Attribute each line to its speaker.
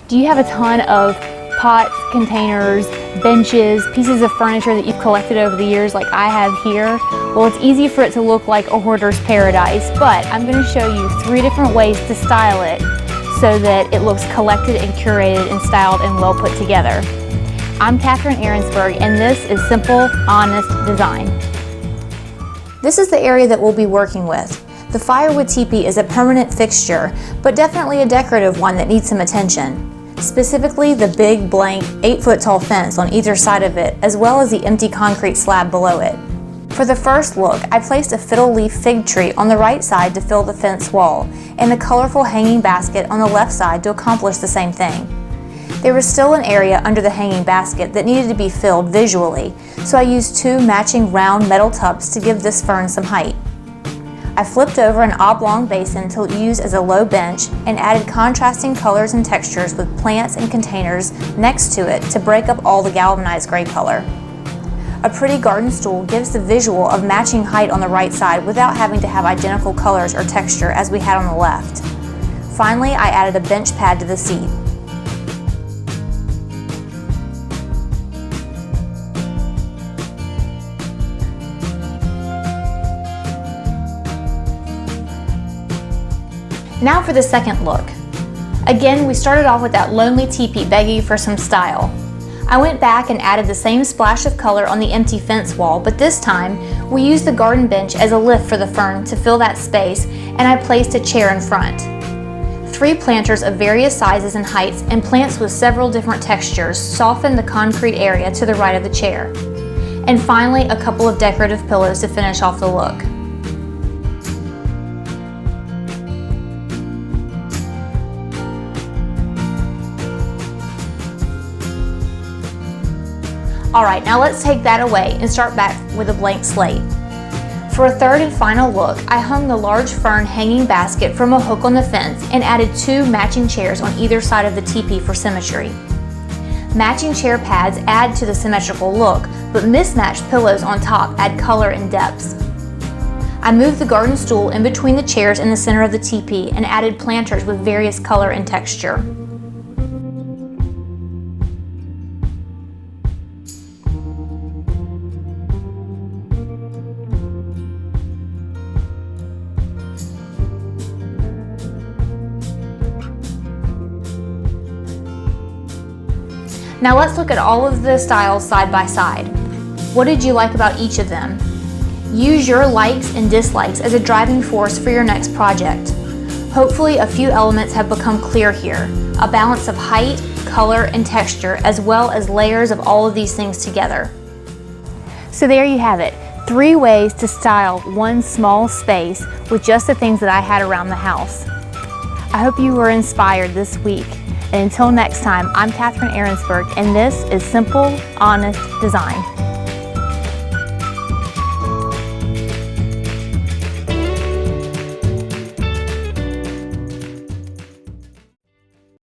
Speaker 1: Do you have a ton of pots, containers, benches, pieces of furniture that you've collected over the years like I have here? Well, it's easy for it to look like a hoarder's paradise, but I'm going to show you 3 different ways to style it so that it looks collected and curated and styled and well put together. I'm Catherine Ahrensberg, and this is Simple, Honest Design. This is the area that we'll be working with. The firewood teepee is a permanent fixture, but definitely a decorative one that needs some attention. Specifically, the big, blank, 8-foot tall fence on either side of it, as well as the empty concrete slab below it. For the first look, I placed a fiddle leaf fig tree on the right side to fill the fence wall, and a colorful hanging basket on the left side to accomplish the same thing. There was still an area under the hanging basket that needed to be filled visually, so I used 2 matching round metal tubs to give this fern some height. I flipped over an oblong basin to use as a low bench and added contrasting colors and textures with plants and containers next to it to break up all the galvanized gray color. A pretty garden stool gives the visual of matching height on the right side without having to have identical colors or texture as we had on the left. Finally, I added a bench pad to the seat. Now for the second look. Again, we started off with that lonely teepee begging for some style. I went back and added the same splash of color on the empty fence wall, but this time we used the garden bench as a lift for the fern to fill that space, and I placed a chair in front. 3 planters of various sizes and heights and plants with several different textures softened the concrete area to the right of the chair. And finally, a couple of decorative pillows to finish off the look. Alright, now let's take that away and start back with a blank slate. For a third and final look, I hung the large fern hanging basket from a hook on the fence and added 2 matching chairs on either side of the teepee for symmetry. Matching chair pads add to the symmetrical look, but mismatched pillows on top add color and depth. I moved the garden stool in between the chairs in the center of the teepee and added planters with various color and texture. Now let's look at all of the styles side by side. What did you like about each of them? Use your likes and dislikes as a driving force for your next project. Hopefully a few elements have become clear here, a balance of height, color, and texture, as well as layers of all of these things together. So there you have it, 3 ways to style one small space with just the things that I had around the house. I hope you were inspired this week. And until next time, I'm Catherine Ahrensberg, and this is Simple, Honest Design.